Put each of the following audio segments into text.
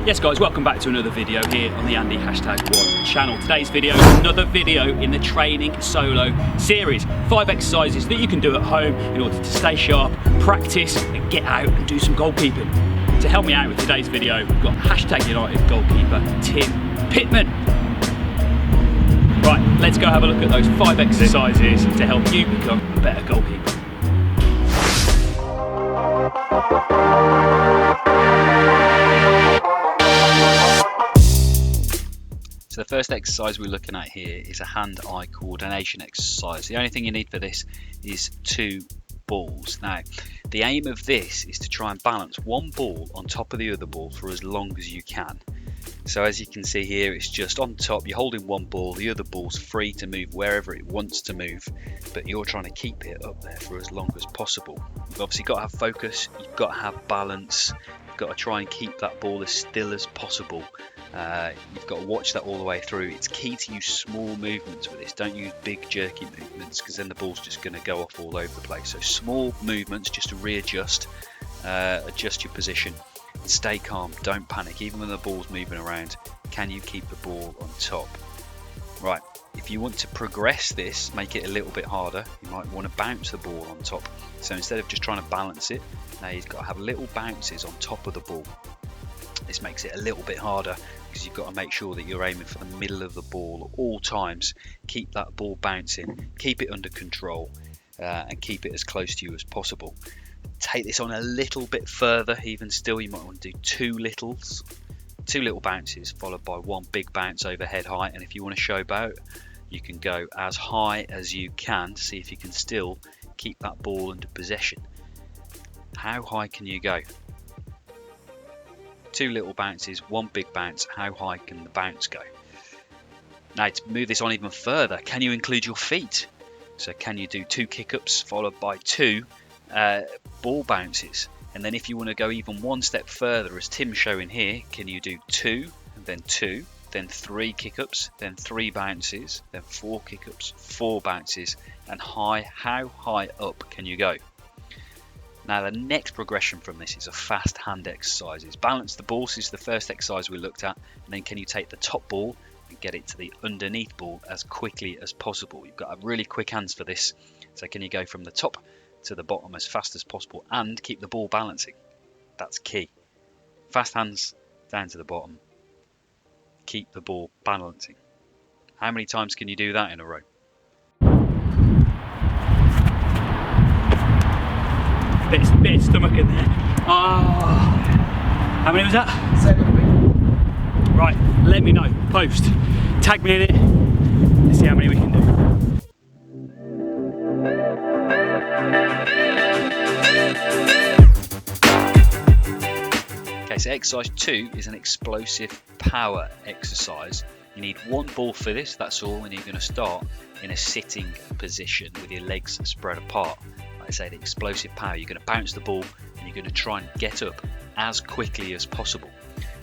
Yes guys, welcome back to another video here on the Andy #1 channel. Today's video is another video in the training solo series. 5 exercises that you can do at home in order to stay sharp, practice and get out and do some goalkeeping. To help me out with today's video, we've got #United goalkeeper Tim Pittman. Right, let's go have a look at those 5 exercises to help you become a better goalkeeper. So the first exercise we're looking at here is a hand-eye coordination exercise. The only thing you need for this is 2 balls. Now, the aim of this is to try and balance one ball on top of the other ball for as long as you can. So as you can see here, it's just on top, you're holding one ball, the other ball's free to move wherever it wants to move, but you're trying to keep it up there for as long as possible. You've obviously got to have focus, you've got to have balance, you've got to try and keep that ball as still as possible. You've got to watch that all the way through. It's key to use small movements with this. Don't use big jerky movements because then the ball's just going to go off all over the place. So small movements just to readjust, adjust your position and stay calm. Don't panic. Even when the ball's moving around, can you keep the ball on top? Right, if you want to progress this, make it a little bit harder, you might want to bounce the ball on top. So instead of just trying to balance it, now you've got to have little bounces on top of the ball. This makes it a little bit harder because you've got to make sure that you're aiming for the middle of the ball at all times. Keep that ball bouncing, keep it under control, and keep it as close to you as possible. Take this on a little bit further. Even still, you might want to do 2 little bounces followed by 1 big bounce over head height. And if you want to showboat, you can go as high as you can to see if you can still keep that ball under possession. How high can you go? 2 little bounces, 1 big bounce. How high can the bounce go? Now to move this on even further, can you include your feet? So can you do 2 kick-ups followed by 2 ball bounces? And then if you want to go even 1 step further, as Tim's showing here, can you do 2, then 2, then 3 kick-ups, then 3 bounces, then 4 kick-ups, 4 bounces, and how high up can you go? Now the next progression from this is a fast hand exercises. Balance the ball, this is the first exercise we looked at, and then can you take the top ball and get it to the underneath ball as quickly as possible. You've got to have really quick hands for this. So can you go from the top to the bottom as fast as possible and keep the ball balancing? That's key. Fast hands down to the bottom. Keep the ball balancing. How many times can you do that in a row? Bit of stomach in there. How many was that? 7. Right, let me know. Post. Tag me in it. Let's see how many we can do. Okay, so exercise 2 is an explosive power exercise. You need 1 ball for this, that's all, and you're going to start in a sitting position with your legs spread apart. Like I say, the explosive power, you're going to bounce the ball and you're going to try and get up as quickly as possible.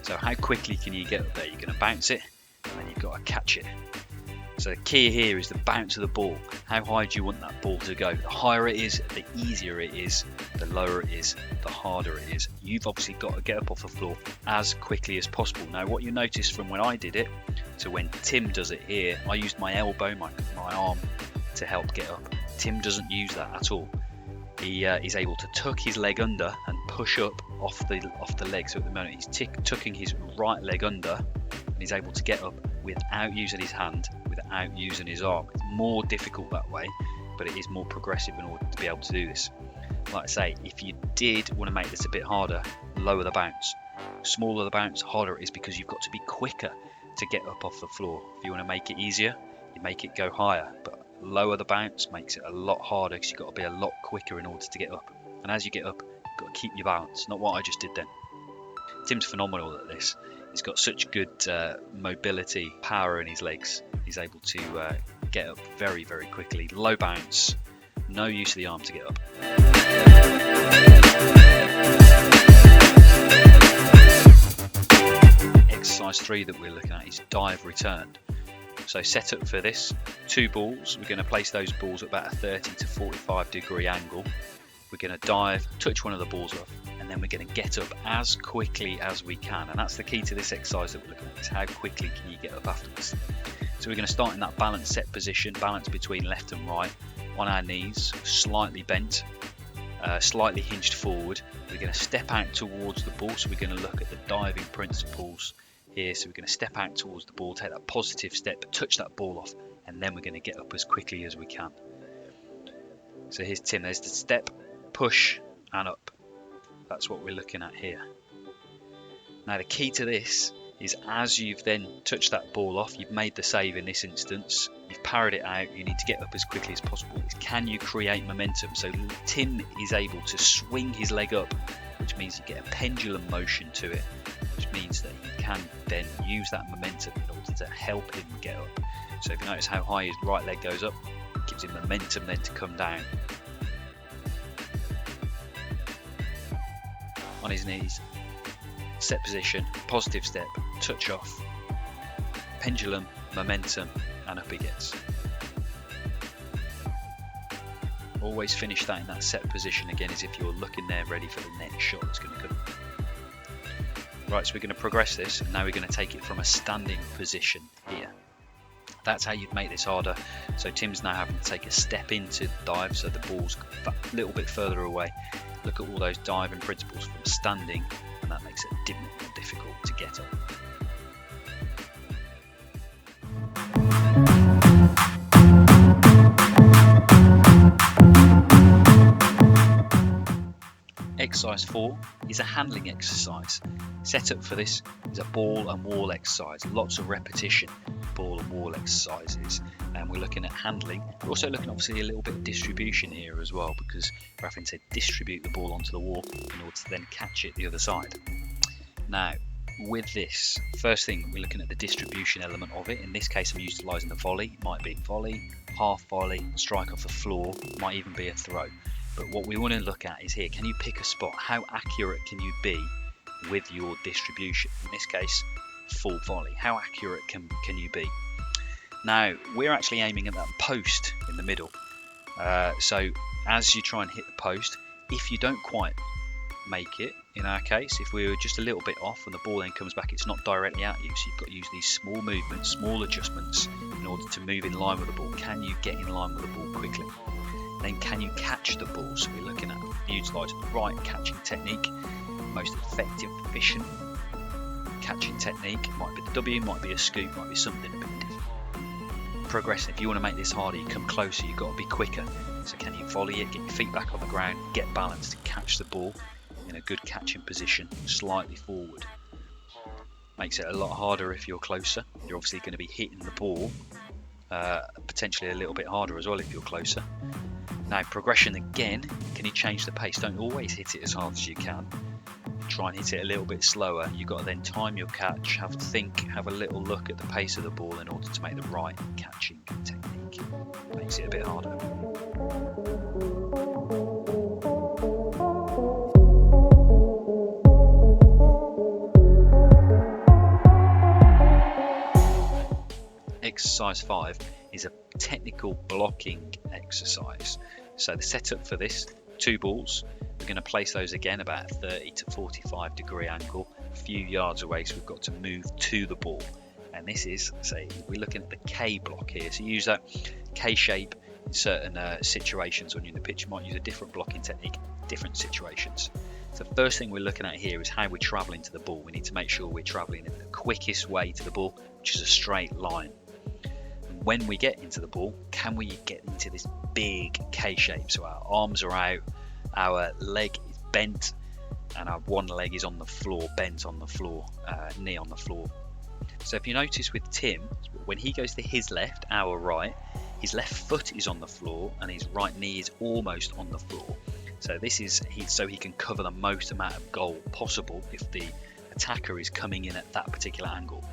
So how quickly can you get up there? You're going to bounce it and then you've got to catch it. So the key here is the bounce of the ball. How high do you want that ball to go? The higher it is, the easier it is. The lower it is, the harder it is. You've obviously got to get up off the floor as quickly as possible. Now what you notice from when I did it to when Tim does it here, I used my elbow, my arm to help get up. Tim doesn't use that at all. He's able to tuck his leg under and push up off the leg. So at the moment he's tucking his right leg under and he's able to get up without using his hand, without using his arm. It's more difficult that way, but it is more progressive in order to be able to do this. Like I say, if you did want to make this a bit harder, lower the bounce. Smaller the bounce, harder it is because you've got to be quicker to get up off the floor. If you want to make it easier, you make it go higher, but lower the bounce makes it a lot harder because you've got to be a lot quicker in order to get up. And as you get up, you've got to keep your balance, not what I just did then. Tim's phenomenal at this. He's got such good mobility, power in his legs. He's able to get up very, very quickly. Low bounce, no use of the arm to get up. Exercise 3 that we're looking at is dive return. So set up for this, 2 balls. We're going to place those balls at about a 30 to 45 degree angle. We're going to dive, touch one of the balls off, and then we're going to get up as quickly as we can. And that's the key to this exercise that we're looking at, is how quickly can you get up afterwards. So we're going to start in that balance set position, balance between left and right, on our knees, slightly bent, slightly hinged forward. We're going to step out towards the ball, so we're going to look at the diving principles here. So we're going to step out towards the ball, take that positive step, touch that ball off, and then we're going to get up as quickly as we can. So here's Tim, there's the step, push and up. That's what we're looking at here. Now the key to this is, as you've then touched that ball off, you've made the save in this instance, you've parried it out, you need to get up as quickly as possible. Can you create momentum? So Tim is able to swing his leg up, which means you get a pendulum motion to it, which means that he can then use that momentum in order to help him get up. So if you notice how high his right leg goes up, it gives him momentum then to come down. On his knees, set position, positive step, touch off, pendulum, momentum, and up he gets. Always finish that in that set position again, as if you're looking there ready for the next shot that's going to come. Right, so we're going to progress this, and now we're going to take it from a standing position here. That's how you'd make this harder. So Tim's now having to take a step into the dive, so the ball's a little bit further away. Look at all those diving principles from standing, and that makes it a bit more difficult to get up. Exercise 4 is a handling exercise. Set up for this is a ball and wall exercise, lots of repetition, ball and wall exercises, and we're looking at handling. We're also looking obviously a little bit of distribution here as well, because we're having to distribute the ball onto the wall in order to then catch it the other side. Now with this, first thing we're looking at the distribution element of it. In this case I'm utilising the volley. It might be volley, half volley, strike off the floor, might even be a throw. But what we want to look at is here, can you pick a spot? How accurate can you be with your distribution? In this case, full volley. How accurate can you be? Now, we're actually aiming at that post in the middle. So as you try and hit the post, if you don't quite make it, in our case, if we were just a little bit off and the ball then comes back, it's not directly at you. So you've got to use these small movements, small adjustments in order to move in line with the ball. Can you get in line with the ball quickly? Then can you catch the ball? So we're looking at utilising the right catching technique, most effective, efficient catching technique. Might be the W, might be a scoop, might be something a bit different. Progressing, if you want to make this harder, you come closer, you've got to be quicker. So can you volley it, get your feet back on the ground, get balanced, catch the ball in a good catching position, slightly forward. Makes it a lot harder if you're closer. You're obviously going to be hitting the ball potentially a little bit harder as well if you're closer. Now progression again, can you change the pace? Don't always hit it as hard as you can. Try and hit it a little bit slower. You've got to then time your catch, have a think, have a little look at the pace of the ball in order to make the right catching technique. Makes it a bit harder. Exercise 5 is a technical blocking exercise. So the setup for this, 2 balls, we're going to place those again about a 30 to 45 degree angle, a few yards away, so we've got to move to the ball. And this is, say, we're looking at the K block here, so use that K shape in certain situations. When you're in the pitch, you might use a different blocking technique, different situations. So the first thing we're looking at here is how we're travelling to the ball. We need to make sure we're travelling in the quickest way to the ball, which is a straight line. When we get into the ball, can we get into this big K shape? So our arms are out, our leg is bent, and our one leg is on the floor, bent on the floor, knee on the floor. So if you notice with Tim, when he goes to his left, our right, his left foot is on the floor and his right knee is almost on the floor. So this is so he can cover the most amount of goal possible if the attacker is coming in at that particular angle.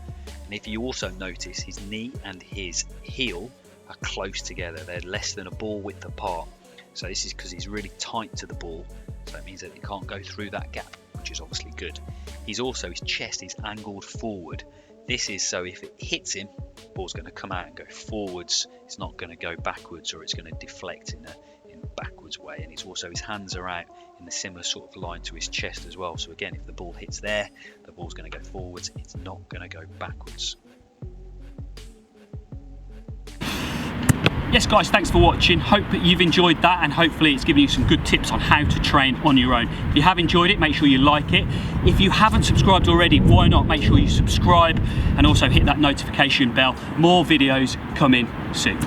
And if you also notice, his knee and his heel are close together. They're less than a ball width apart. So this is because he's really tight to the ball. So that means that he can't go through that gap, which is obviously good. He's also, his chest is angled forward. This is so if it hits him, the ball's going to come out and go forwards. It's not going to go backwards, or it's going to deflect backwards way, and it's also, his hands are out in the similar sort of line to his chest as well. So again, if the ball hits there, the ball's going to go forwards, it's not going to go backwards. Yes guys, thanks for watching. Hope that you've enjoyed that, and hopefully it's given you some good tips on how to train on your own. If you have enjoyed it, make sure you like it. If you haven't subscribed already, why not make sure you subscribe and also hit that notification bell. More videos coming soon.